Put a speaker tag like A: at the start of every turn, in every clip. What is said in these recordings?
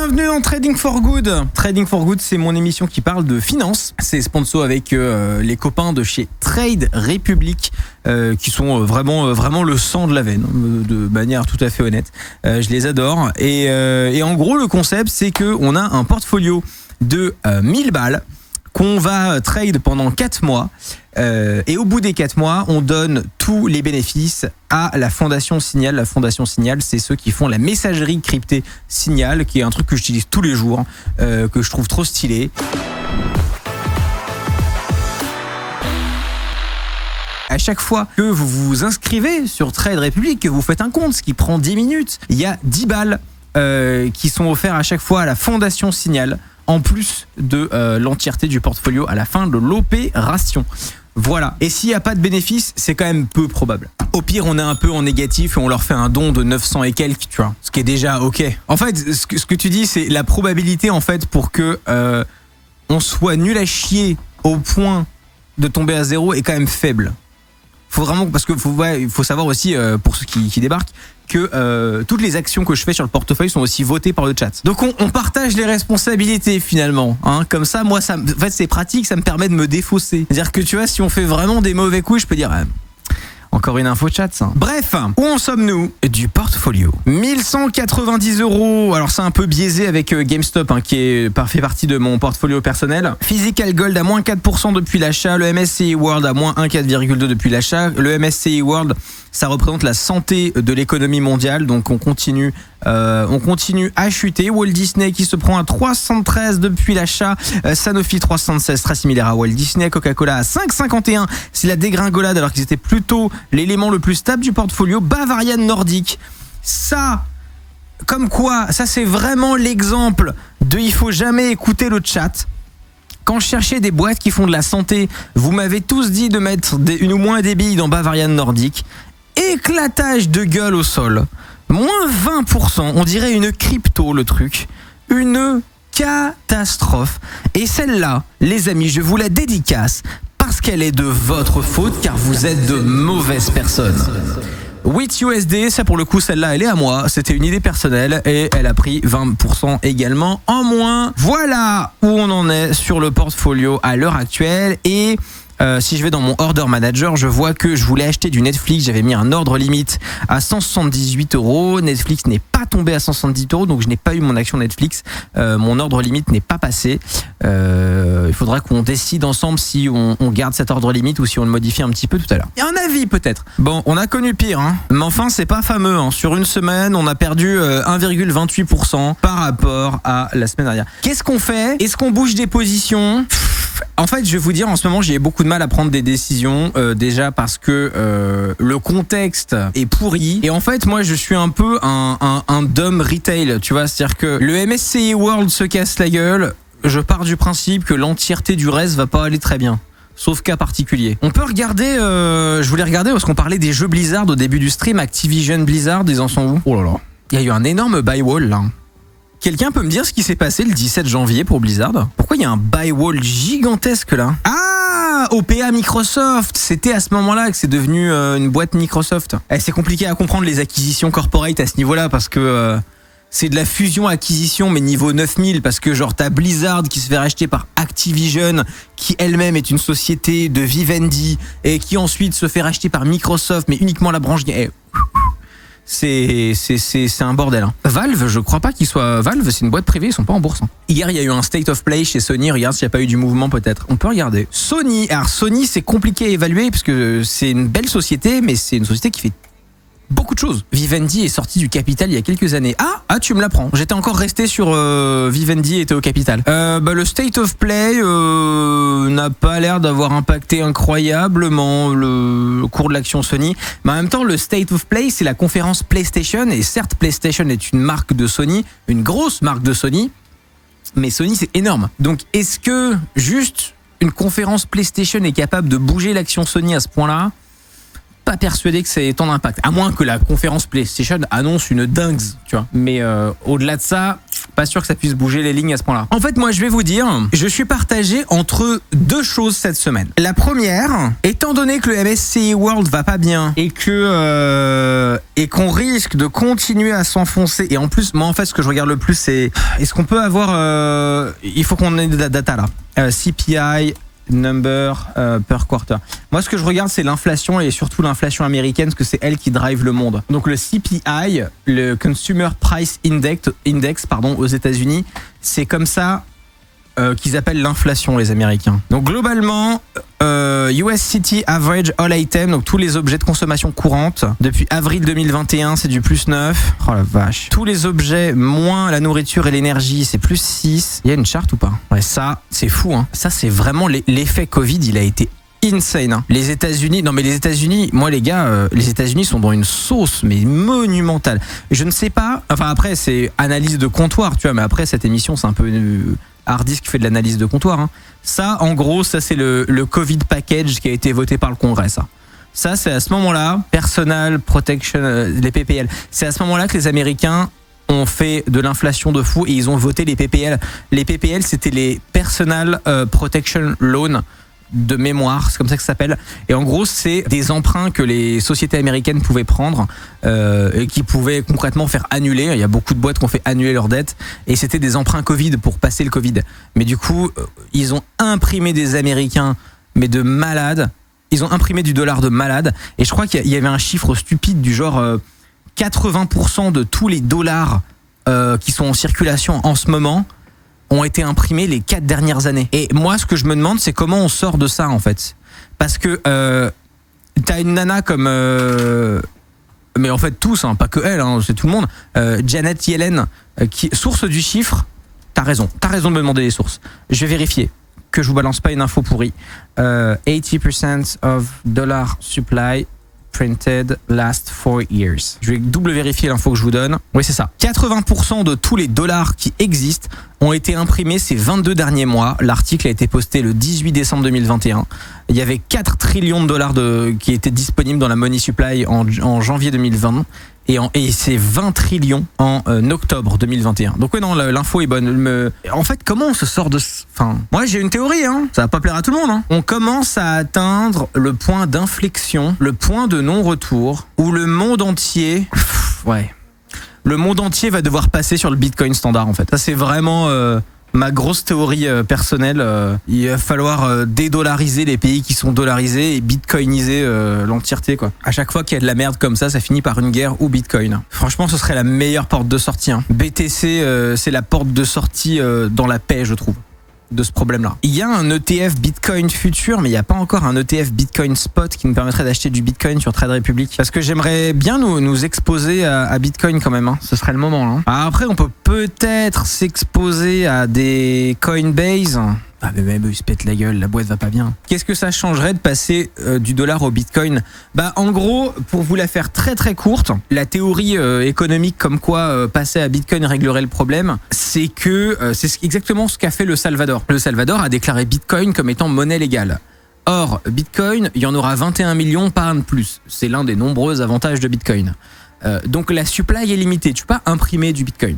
A: Bienvenue dans Trading for Good. Trading for Good, c'est mon émission qui parle de finance. C'est sponsor avec les copains de chez Trade Republic qui sont vraiment le sang de la veine, de manière tout à fait honnête. Je les adore. Et en gros, le concept, c'est qu'on a un portfolio de 1000 balles qu'on va trade pendant 4 mois. Et au bout des 4 mois, on donne tous les bénéfices à la Fondation Signal. La Fondation Signal, c'est ceux qui font la messagerie cryptée Signal, qui est un truc que j'utilise tous les jours, que je trouve trop stylé. À chaque fois que vous vous inscrivez sur Trade Republic, que vous faites un compte, ce qui prend 10 minutes, il y a 10 balles qui sont offerts à chaque fois à la Fondation Signal, en plus de l'entièreté du portfolio à la fin de l'opération. Voilà. Et s'il n'y a pas de bénéfice, c'est quand même peu probable. Au pire, on est un peu en négatif et on leur fait un don de 900 et quelques, tu vois. Ce qui est déjà ok. En fait, ce que tu dis, c'est la probabilité, en fait, pour que on soit nul à chier au point de tomber à zéro est quand même faible. Faut vraiment, parce que il faut savoir aussi, pour ceux qui débarquent, que toutes les actions que je fais sur le portefeuille sont aussi votées par le chat. Donc on partage les responsabilités finalement, hein. Comme ça, moi, en fait, c'est pratique, ça me permet de me défausser. C'est-à-dire que tu vois, si on fait vraiment des mauvais coups, je peux dire encore une info chat, ça. Bref, où en sommes-nous du portfolio? 1190 €. Alors c'est un peu biaisé avec GameStop, hein, qui fait partie de mon portfolio personnel. Physical Gold à moins 4% depuis l'achat. Le MSCI World à moins 1,4,2 depuis l'achat. Le MSCI World, ça représente la santé de l'économie mondiale, donc on continue à chuter. Walt Disney qui se prend à 313 depuis l'achat. Sanofi 316, très similaire à Walt Disney. Coca-Cola à 5,51, c'est la dégringolade alors qu'ils étaient plutôt l'élément le plus stable du portfolio. Bavarian Nordique, ça, comme quoi, ça c'est vraiment l'exemple de il faut jamais écouter le chat. Quand je cherchais des boîtes qui font de la santé, vous m'avez tous dit de mettre une ou moins des billes dans Bavarian Nordique. Éclatage de gueule au sol. Moins 20%, on dirait une crypto le truc. Une catastrophe. Et celle-là, les amis, je vous la dédicace parce qu'elle est de votre faute, car vous êtes de mauvaises personnes. WIT USD, ça pour le coup, celle-là, elle est à moi. C'était une idée personnelle et elle a pris 20% également en moins. Voilà où on en est sur le portfolio à l'heure actuelle. Et si je vais dans mon order manager, je vois que je voulais acheter du Netflix. J'avais mis un ordre limite à 178 €. Netflix n'est pas tombé à 178 €, donc je n'ai pas eu mon action Netflix. Mon ordre limite n'est pas passé. Il faudra qu'on décide ensemble si on garde cet ordre limite ou si on le modifie un petit peu tout à l'heure. Il y a un avis peut-être. Bon, on a connu pire, hein. Mais enfin, c'est pas fameux, hein. Sur une semaine, on a perdu 1,28% par rapport à la semaine dernière. Qu'est-ce qu'on fait? Est-ce qu'on bouge des positions? En fait, je vais vous dire, en ce moment, j'ai beaucoup de mal à prendre des décisions, déjà parce que le contexte est pourri. Et en fait, moi, je suis un peu un dumb retail, tu vois. C'est-à-dire que le MSCI World se casse la gueule. Je pars du principe que l'entièreté du reste va pas aller très bien. Sauf cas particulier. On peut regarder, je voulais regarder parce qu'on parlait des jeux Blizzard au début du stream. Activision Blizzard, ils en sont où? Oh là là. Il y a eu un énorme buy wall là. Quelqu'un peut me dire ce qui s'est passé le 17 janvier pour Blizzard? Pourquoi il y a un buy wall gigantesque là? Ah, OPA Microsoft. C'était à ce moment-là que c'est devenu une boîte Microsoft. C'est compliqué à comprendre les acquisitions corporate à ce niveau-là parce que c'est de la fusion-acquisition mais niveau 9000, parce que genre t'as Blizzard qui se fait racheter par Activision qui elle-même est une société de Vivendi et qui ensuite se fait racheter par Microsoft mais uniquement la branche... C'est un bordel, hein. Valve, je crois pas qu'il soit... Valve, c'est une boîte privée, ils sont pas en bourse, hein. Hier, il y a eu un State of Play chez Sony. Regarde s'il n'y a pas eu du mouvement peut-être. On peut regarder. Sony, alors Sony, c'est compliqué à évaluer parce que c'est une belle société, mais c'est une société qui fait beaucoup de choses. Vivendi est sorti du capital il y a quelques années. Ah, tu me l'apprends. J'étais encore resté sur Vivendi était au capital. Le State of Play n'a pas l'air d'avoir impacté incroyablement le cours de l'action Sony. Mais en même temps, le State of Play, c'est la conférence PlayStation. Et certes, PlayStation est une marque de Sony, une grosse marque de Sony. Mais Sony, c'est énorme. Donc, est-ce que juste une conférence PlayStation est capable de bouger l'action Sony à ce point-là ? pas persuadé que ça ait tant d'impact. À moins que la conférence PlayStation annonce une dingue, tu vois. Mais au-delà de ça, pas sûr que ça puisse bouger les lignes à ce point-là. En fait, moi, je vais vous dire, je suis partagé entre deux choses cette semaine. La première, étant donné que le MSCI World va pas bien et qu'on risque de continuer à s'enfoncer, et en plus, moi, en fait, ce que je regarde le plus, c'est est-ce qu'on peut avoir... il faut qu'on ait de la data, là. CPI... number per quarter. Moi, ce que je regarde, c'est l'inflation et surtout l'inflation américaine, parce que c'est elle qui drive le monde. Donc le CPI, le Consumer Price Index aux États-Unis, c'est comme ça qu'ils appellent l'inflation, les Américains. Donc globalement, US City Average All Items, donc tous les objets de consommation courante, depuis avril 2021, c'est du plus 9. Oh la vache. Tous les objets moins la nourriture et l'énergie, c'est plus 6. Il y a une charte ou pas? Ouais, ça, c'est fou, hein. Ça, c'est vraiment l'effet Covid, il a été insane, hein. Les États-Unis, moi les gars, les États-Unis sont dans une sauce mais monumentale. Je ne sais pas, enfin après c'est analyse de comptoir, tu vois, mais après cette émission c'est un peu Hardis qui fait de l'analyse de comptoir, hein. Ça en gros, ça c'est le Covid package qui a été voté par le Congrès, ça. Ça c'est à ce moment-là, Personal Protection, les PPL. C'est à ce moment-là que les Américains ont fait de l'inflation de fou et ils ont voté les PPL. Les PPL, c'était les Personal Protection Loan de mémoire, c'est comme ça que ça s'appelle. Et en gros, c'est des emprunts que les sociétés américaines pouvaient prendre et qui pouvaient concrètement faire annuler. Il y a beaucoup de boîtes qui ont fait annuler leurs dettes et c'était des emprunts Covid pour passer le Covid. Mais du coup, ils ont imprimé des Américains, mais de malades. Ils ont imprimé du dollar de malades. Et je crois qu'il y avait un chiffre stupide du genre 80% de tous les dollars qui sont en circulation en ce moment ont été imprimés les 4 dernières années. Et moi, ce que je me demande, c'est comment on sort de ça, en fait. Parce que t'as une nana comme... mais en fait, tous, hein, pas que elle, hein, c'est tout le monde. Janet Yellen, qui source du chiffre, t'as raison de me demander les sources. Je vais vérifier, que je vous balance pas une info pourrie. 80% of dollar supply printed last 4 years. Je vais double vérifier l'info que je vous donne. Oui, c'est ça. 80% de tous les dollars qui existent ont été imprimés ces 22 derniers mois. L'article a été posté le 18 décembre 2021. Il y avait 4 trillions de dollars qui étaient disponibles dans la money supply en janvier 2020 et c'est 20 trillions en octobre 2021. Donc ouais, non, l'info est bonne. En fait, comment on se sort de... Enfin, moi j'ai une théorie, hein. Ça va pas plaire à tout le monde, hein. On commence à atteindre le point d'inflexion, le point de non-retour, où le monde entier... Ouais. Le monde entier va devoir passer sur le Bitcoin standard, en fait. Ça, c'est vraiment... ma grosse théorie personnelle, il va falloir dédollariser les pays qui sont dollarisés et bitcoiniser l'entièreté, quoi. À chaque fois qu'il y a de la merde comme ça finit par une guerre ou bitcoin. Franchement, ce serait la meilleure porte de sortie, hein. BTC, c'est la porte de sortie dans la paix, je trouve, de ce problème-là. Il y a un ETF Bitcoin futur, mais il n'y a pas encore un ETF Bitcoin spot qui nous permettrait d'acheter du Bitcoin sur Trade Republic. Parce que j'aimerais bien nous exposer à Bitcoin quand même, hein. Ce serait le moment, là. Après, on peut peut-être s'exposer à des Coinbase. Ah mais même ils se pètent la gueule, la boîte va pas bien. Qu'est-ce que ça changerait de passer du dollar au Bitcoin? Bah en gros, pour vous la faire très très courte, la théorie économique comme quoi passer à Bitcoin réglerait le problème, c'est que c'est exactement ce qu'a fait le Salvador. Le Salvador a déclaré Bitcoin comme étant monnaie légale. Or, Bitcoin, il y en aura 21 millions par an de plus. C'est l'un des nombreux avantages de Bitcoin. Donc la supply est limitée, tu peux pas imprimer du Bitcoin.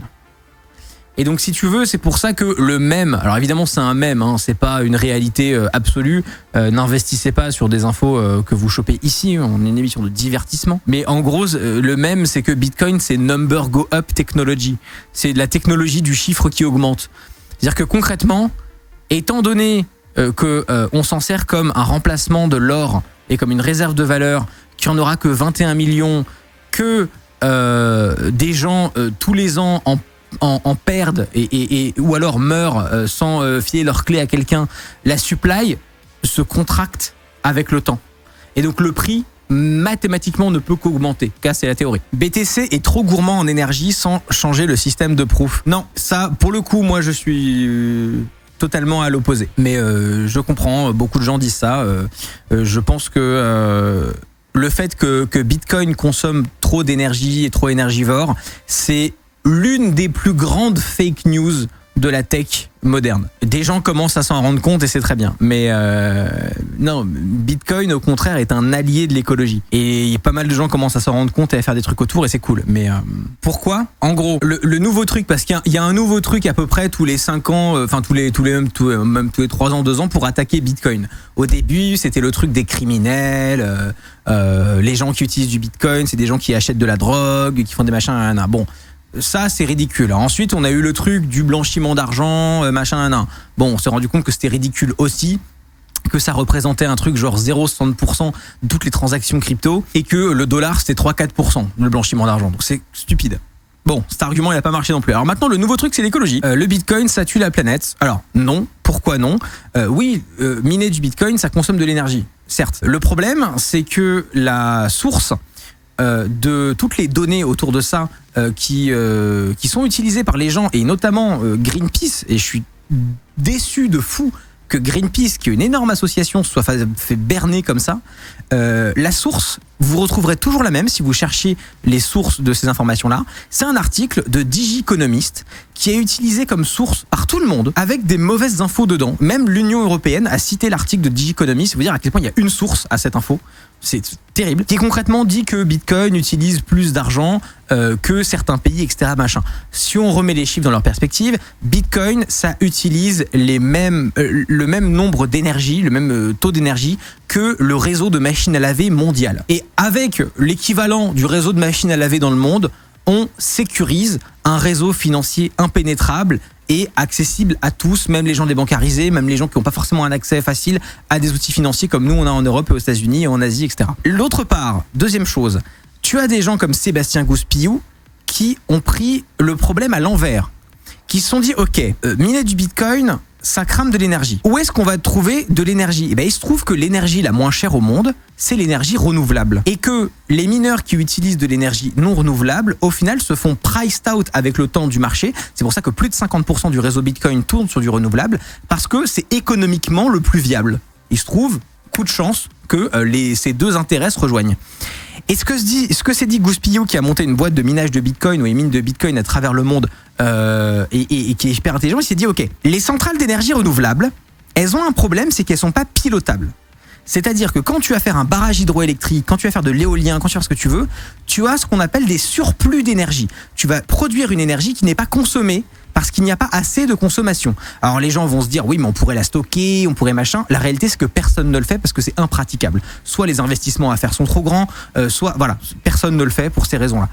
A: Et donc si tu veux, c'est pour ça que le mème, alors évidemment c'est un mème, hein, c'est pas une réalité absolue, n'investissez pas sur des infos que vous chopez ici, on est une émission de divertissement, mais en gros le mème c'est que Bitcoin c'est number go up technology, c'est la technologie du chiffre qui augmente. C'est-à-dire que concrètement, étant donné que on s'en sert comme un remplacement de l'or et comme une réserve de valeur, qu'il n'y en aura que 21 millions, que des gens tous les ans en perdent ou alors meurent sans filer leur clé à quelqu'un, la supply se contracte avec le temps. Et donc le prix mathématiquement ne peut qu'augmenter. Car c'est la théorie. BTC est trop gourmand en énergie sans changer le système de proof. Non, ça pour le coup moi je suis totalement à l'opposé. Mais je comprends, beaucoup de gens disent ça. Je pense que le fait que Bitcoin consomme trop d'énergie et trop énergivore, c'est l'une des plus grandes fake news de la tech moderne. Des gens commencent à s'en rendre compte et c'est très bien. Mais non, Bitcoin au contraire est un allié de l'écologie. Et pas mal de gens commencent à s'en rendre compte et à faire des trucs autour et c'est cool. Mais pourquoi ? En gros, le nouveau truc, parce qu'il y a un nouveau truc à peu près tous les 5 ans, enfin même tous les 3 ans, 2 ans pour attaquer Bitcoin. Au début, c'était le truc des criminels, les gens qui utilisent du Bitcoin, c'est des gens qui achètent de la drogue, qui font des machins, bon. Ça, c'est ridicule. Ensuite, on a eu le truc du blanchiment d'argent, machin. Bon, on s'est rendu compte que c'était ridicule aussi, que ça représentait un truc genre 0,60% de toutes les transactions crypto et que le dollar, c'était 3-4% le blanchiment d'argent. Donc, c'est stupide. Bon, cet argument, il n'a pas marché non plus. Alors maintenant, le nouveau truc, c'est l'écologie. Le Bitcoin, ça tue la planète. Alors, non. Pourquoi non ? Oui, miner du Bitcoin, ça consomme de l'énergie. Certes. Le problème, c'est que la source de toutes les données autour de ça qui sont utilisées par les gens et notamment Greenpeace, et je suis déçu de fou que Greenpeace, qui est une énorme association, soit fait berner comme ça. La source, vous retrouverez toujours la même si vous cherchez les sources de ces informations-là. C'est un article de Digiconomist qui est utilisé comme source par tout le monde avec des mauvaises infos dedans. Même l'Union européenne a cité l'article de Digiconomist. Ça veut dire à quel point il y a une source à cette info. C'est terrible. Qui concrètement dit que Bitcoin utilise plus d'argent que certains pays, etc. Machin. Si on remet les chiffres dans leur perspective, Bitcoin, ça utilise le même nombre d'énergie, le même taux d'énergie que le réseau de machines à laver mondial. Et avec l'équivalent du réseau de machines à laver dans le monde, on sécurise un réseau financier impénétrable et accessible à tous, même les gens débancarisés, même les gens qui n'ont pas forcément un accès facile à des outils financiers comme nous on a en Europe et aux États-Unis et en Asie, etc. L'autre part, deuxième chose, tu as des gens comme Sébastien Gouspillou qui ont pris le problème à l'envers, qui se sont dit ok, miner du Bitcoin, ça crame de l'énergie. Où est-ce qu'on va trouver de l'énergie ? Eh bien, il se trouve que l'énergie la moins chère au monde, c'est l'énergie renouvelable. Et que les mineurs qui utilisent de l'énergie non renouvelable, au final, se font priced out avec le temps du marché. C'est pour ça que plus de 50% du réseau Bitcoin tourne sur du renouvelable, parce que c'est économiquement le plus viable. Il se trouve, coup de chance, que ces deux intérêts se rejoignent. Et ce que s'est dit Gouspillou, qui a monté une boîte de minage de Bitcoin, où il mine de Bitcoin à travers le monde, et qui est hyper intelligent, il s'est dit, ok, les centrales d'énergie renouvelables, elles ont un problème, c'est qu'elles sont pas pilotables. C'est-à-dire que quand tu vas faire un barrage hydroélectrique, quand tu vas faire de l'éolien, quand tu vas faire ce que tu veux, tu as ce qu'on appelle des surplus d'énergie. Tu vas produire une énergie qui n'est pas consommée parce qu'il n'y a pas assez de consommation. Alors les gens vont se dire oui mais on pourrait la stocker, on pourrait machin. La réalité c'est que personne ne le fait parce que c'est impraticable. Soit les investissements à faire sont trop grands, soit voilà, personne ne le fait pour ces raisons-là.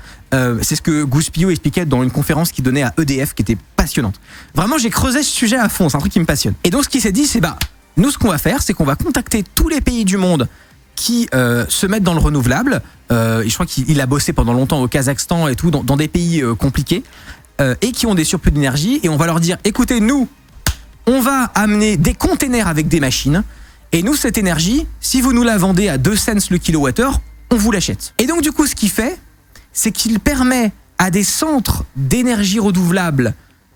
A: C'est ce que Gouspillou expliquait dans une conférence qu'il donnait à EDF qui était passionnante. Vraiment j'ai creusé ce sujet à fond, c'est un truc qui me passionne. Et donc ce qu'il s'est dit c'est nous ce qu'on va faire c'est qu'on va contacter tous les pays du monde qui se mettent dans le renouvelable. Et je crois qu'il a bossé pendant longtemps au Kazakhstan et tout, dans des pays compliqués. Et qui ont des surplus d'énergie, et on va leur dire écoutez, nous on va amener des containers avec des machines, et nous cette énergie, si vous nous la vendez à 2 cents le kilowattheure, on vous l'achète. Et donc du coup ce qu'il fait, c'est qu'il permet à des centres d'énergie renouvelable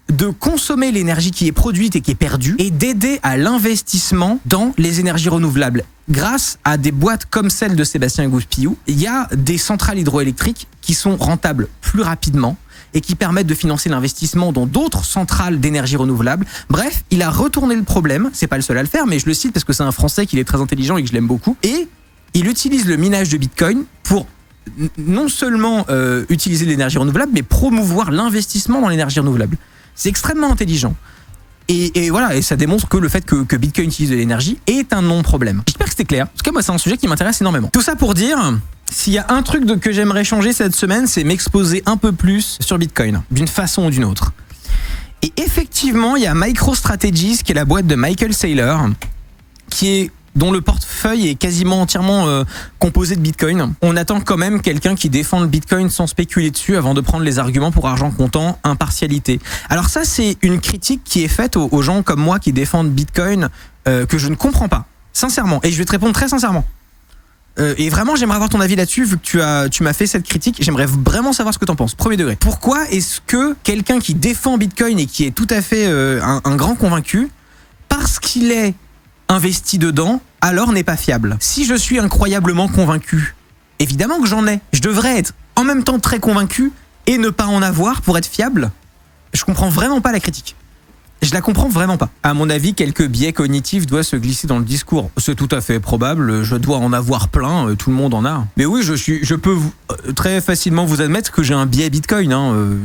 A: de consommer l'énergie qui est produite et qui est perdue, et d'aider à l'investissement dans les énergies renouvelables. Grâce à des boîtes comme celle de Sébastien Gouspillou, il y a des centrales hydroélectriques qui sont rentables plus rapidement et qui permettent de financer l'investissement dans d'autres centrales d'énergie renouvelable. Bref, il a retourné le problème, c'est pas le seul à le faire, mais je le cite parce que c'est un Français qui est très intelligent et que je l'aime beaucoup, et il utilise le minage de Bitcoin pour non seulement utiliser l'énergie renouvelable, mais promouvoir l'investissement dans l'énergie renouvelable. C'est extrêmement intelligent. Et voilà, et ça démontre que le fait que Bitcoin utilise de l'énergie est un non-problème. J'espère que c'était clair, parce que moi c'est un sujet qui m'intéresse énormément. Tout ça pour dire, s'il y a un truc que j'aimerais changer cette semaine, c'est m'exposer un peu plus sur Bitcoin, d'une façon ou d'une autre. Et effectivement, il y a MicroStrategies, qui est la boîte de Michael Saylor, dont le portefeuille est quasiment entièrement composé de Bitcoin. On attend quand même quelqu'un qui défend le Bitcoin sans spéculer dessus avant de prendre les arguments pour argent comptant, impartialité. Alors ça, c'est une critique qui est faite aux gens comme moi qui défendent Bitcoin que je ne comprends pas, sincèrement. Et je vais te répondre très sincèrement. Et vraiment, j'aimerais avoir ton avis là-dessus, vu que tu m'as fait cette critique. J'aimerais vraiment savoir ce que t'en penses. Premier degré. Pourquoi est-ce que quelqu'un qui défend Bitcoin et qui est tout à fait un grand convaincu, parce qu'il est investi dedans, alors n'est pas fiable? Si je suis incroyablement convaincu, évidemment que j'en ai. Je devrais être en même temps très convaincu et ne pas en avoir pour être fiable. Je comprends vraiment pas la critique. Je la comprends vraiment pas. À mon avis, quelques biais cognitifs doivent se glisser dans le discours. C'est tout à fait probable. Je dois en avoir plein. Tout le monde en a. Mais oui, je peux très facilement vous admettre que j'ai un biais Bitcoin.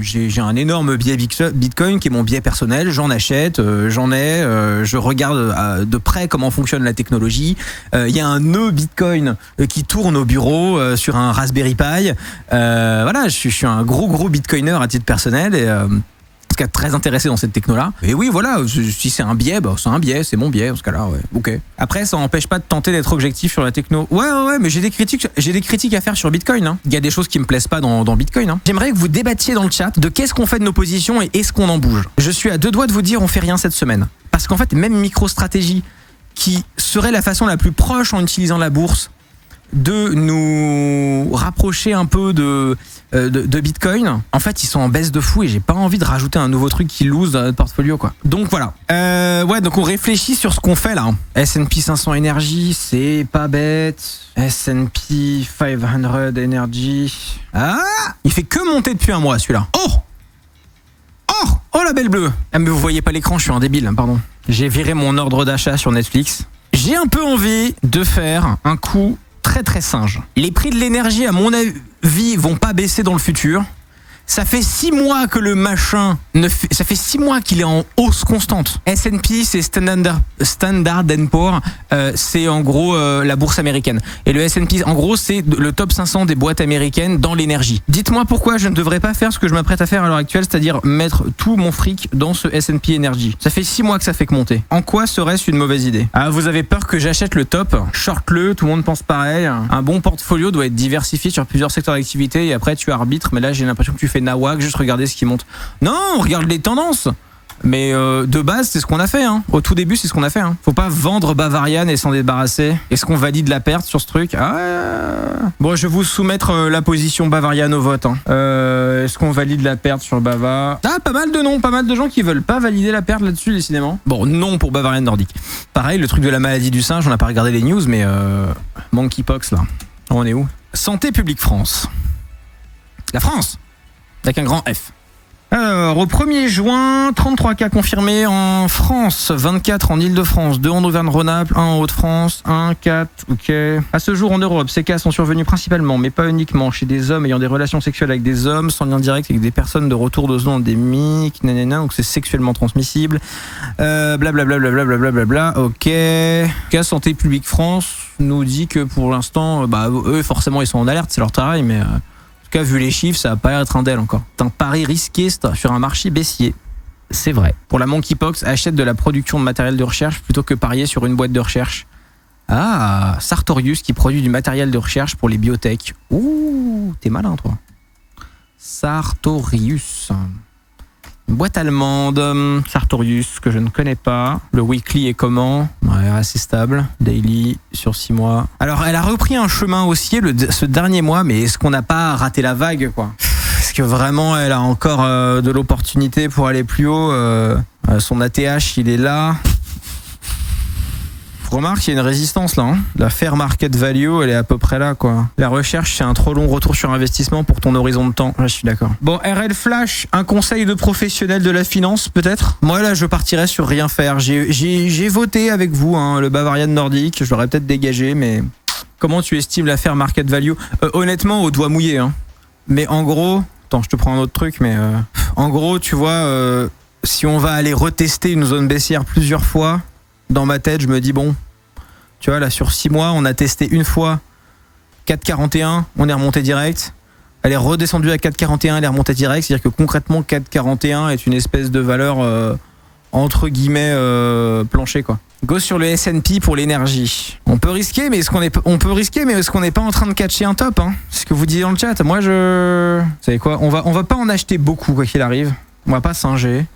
A: J'ai un énorme biais Bitcoin qui est mon biais personnel. J'en achète, j'en ai. Je regarde de près comment fonctionne la technologie. Il y a un nœud Bitcoin qui tourne au bureau sur un Raspberry Pi. Voilà, je suis un gros Bitcoiner à titre personnel et en tout cas très intéressé dans cette techno-là. Et oui, voilà, si c'est un biais, c'est un biais, c'est mon biais dans ce cas-là, ouais. Ok. Après, ça n'empêche pas de tenter d'être objectif sur la techno. Ouais, mais j'ai des critiques à faire sur Bitcoin. Hein. Il y a des choses qui me plaisent pas dans Bitcoin. Hein. J'aimerais que vous débattiez dans le chat de qu'est-ce qu'on fait de nos positions et est-ce qu'on en bouge. Je suis à deux doigts de vous dire on fait rien cette semaine. Parce qu'en fait, même MicroStrategy, qui serait la façon la plus proche en utilisant la bourse de nous rapprocher un peu de Bitcoin, en fait ils sont en baisse de fou et j'ai pas envie de rajouter un nouveau truc qui lose dans notre portfolio quoi. Donc voilà, donc on réfléchit sur ce qu'on fait là. S&P 500 Energy, c'est pas bête. S&P 500 Energy, il fait que monter depuis un mois celui-là. Oh la belle bleue. Mais vous voyez pas l'écran, je suis un débile, pardon. J'ai viré mon ordre d'achat sur Netflix. J'ai un peu envie de faire un coup très singe. Les prix de l'énergie, à mon avis, vont pas baisser dans le futur. Ça fait 6 mois que le machin ça fait 6 mois qu'il est en hausse constante. S&P, c'est Standard & Poor's, c'est en gros la bourse américaine. Et le S&P, en gros, c'est le top 500 des boîtes américaines dans l'énergie. Dites-moi pourquoi je ne devrais pas faire ce que je m'apprête à faire à l'heure actuelle, c'est-à-dire mettre tout mon fric dans ce S&P Energy. Ça fait 6 mois que ça fait que monter. En quoi serait-ce une mauvaise idée ? Vous avez peur que j'achète le top ? Short-le, tout le monde pense pareil. Un bon portfolio doit être diversifié sur plusieurs secteurs d'activité et après tu arbitres, mais là j'ai l'impression que tu fais nawak, juste regarder ce qui monte. Non, on regarde les tendances. Mais de base, c'est ce qu'on a fait. Hein. Au tout début, c'est ce qu'on a fait. Hein. Faut pas vendre Bavarian et s'en débarrasser. Est-ce qu'on valide la perte sur ce truc ? Bon, je vais vous soumettre la position Bavarian au vote. Hein. Est-ce qu'on valide la perte sur Bava ? Pas mal de non, pas mal de gens qui veulent pas valider la perte là-dessus, décidément. Bon, non pour Bavarian Nordic. Pareil, le truc de la maladie du singe, on n'a pas regardé les news, mais Monkeypox, là. On est où ? Santé publique France. La France ! Avec un grand F. Alors, au 1er juin, 33 cas confirmés en France, 24 en Ile-de-France, 2 en Auvergne-Rhône-Alpes, 1 en Hauts-de-France, 1, 4, ok. À ce jour en Europe, ces cas sont survenus principalement, mais pas uniquement, chez des hommes ayant des relations sexuelles avec des hommes, sans lien direct avec des personnes de retour de zone endémique, nanana, donc c'est sexuellement transmissible. Blablabla, ok. Cas Santé publique France nous dit que pour l'instant, eux forcément ils sont en alerte, c'est leur travail, mais... En tout cas, vu les chiffres, ça va pas être un del encore. C'est un pari risqué sur un marché baissier. C'est vrai. Pour la Monkeypox, achète de la production de matériel de recherche plutôt que parier sur une boîte de recherche. Sartorius qui produit du matériel de recherche pour les biotech. Ouh, t'es malin toi. Sartorius. Une boîte allemande, Sartorius, que je ne connais pas. Le weekly est comment ? Ouais, assez stable. Daily, sur 6 mois. Alors, elle a repris un chemin haussier ce dernier mois, mais est-ce qu'on n'a pas raté la vague, quoi ? Est-ce que vraiment, elle a encore de l'opportunité pour aller plus haut ? Son ATH, il est là. Remarque, il y a une résistance là. Hein. La fair market value, elle est à peu près là, quoi. La recherche, c'est un trop long retour sur investissement pour ton horizon de temps. Je suis d'accord. Bon, RL Flash, un conseil de professionnel de la finance, peut-être ? Moi, là, je partirais sur rien faire. J'ai voté avec vous, hein, le Bavarian Nordic. Je l'aurais peut-être dégagé, mais comment tu estimes la fair market value ? Honnêtement, au doigt mouillé. Hein. Mais en gros, attends, je te prends un autre truc, mais en gros, tu vois, si on va aller retester une zone baissière plusieurs fois, dans ma tête, je me dis bon, tu vois, là, sur 6 mois, on a testé une fois 4,41, on est remonté direct. Elle est redescendue à 4,41, elle est remontée direct. C'est-à-dire que concrètement, 4,41 est une espèce de valeur, entre guillemets, plancher, quoi. Go sur le S&P pour l'énergie. On peut risquer, mais est-ce qu'on n'est pas en train de catcher un top, hein ? C'est ce que vous dites dans le chat. Moi, vous savez quoi ? On va pas en acheter beaucoup, quoi qu'il arrive. On va pas singer.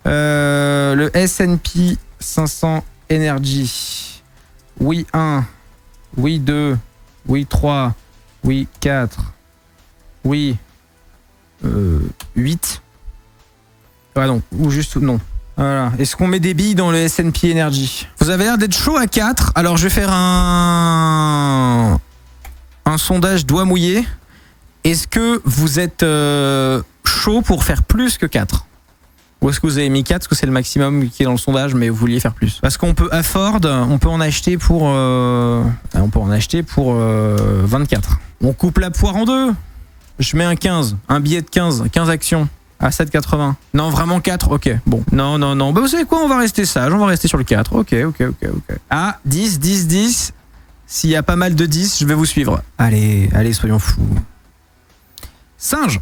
A: Le S&P 500 Energy. Oui 1, oui 2, oui 3, oui 4, oui 8. Ah non, ou juste non. Voilà. Est-ce qu'on met des billes dans le S&P Energy ? Vous avez l'air d'être chaud à 4. Alors je vais faire un sondage doigt mouillé. Est-ce que vous êtes chaud pour faire plus que 4 ? Ou est-ce que vous avez mis 4 parce que c'est le maximum qui est dans le sondage, mais vous vouliez faire plus? Parce qu'on peut afford, on peut en acheter pour 24. On coupe la poire en deux. Je mets un 15, un billet de 15 actions à 7,80. Non, vraiment 4, ok. Bon, non. Bah, vous savez quoi, on va rester sage, on va rester sur le 4. Ok. Ah, 10. S'il y a pas mal de 10, je vais vous suivre. Allez, soyons fous. Singe.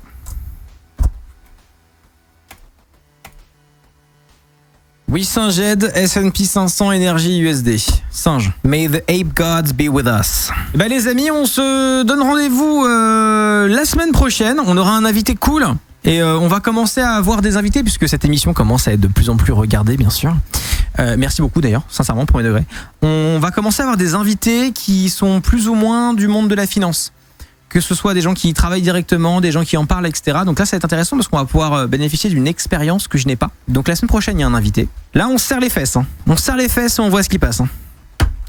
A: Oui, Singe, S&P 500, énergie USD. Singe. May the ape gods be with us. Bah les amis, on se donne rendez-vous la semaine prochaine. On aura un invité cool. Et on va commencer à avoir des invités puisque cette émission commence à être de plus en plus regardée, bien sûr. Merci beaucoup d'ailleurs, sincèrement, premier degré. On va commencer à avoir des invités qui sont plus ou moins du monde de la finance. Que ce soit des gens qui travaillent directement, des gens qui en parlent, etc. Donc là, ça va être intéressant parce qu'on va pouvoir bénéficier d'une expérience que je n'ai pas. Donc la semaine prochaine, il y a un invité. Là, on se serre les fesses. On se serre les fesses et on voit ce qui passe.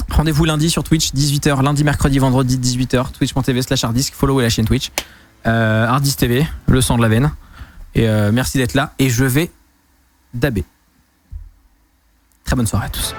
A: Rendez-vous lundi sur Twitch, 18h. Lundi, mercredi, vendredi, 18h. Twitch.tv/harddisk. Follow la chaîne Twitch. Harddisk TV, le sang de la veine. Et merci d'être là. Et je vais dabber. Très bonne soirée à tous.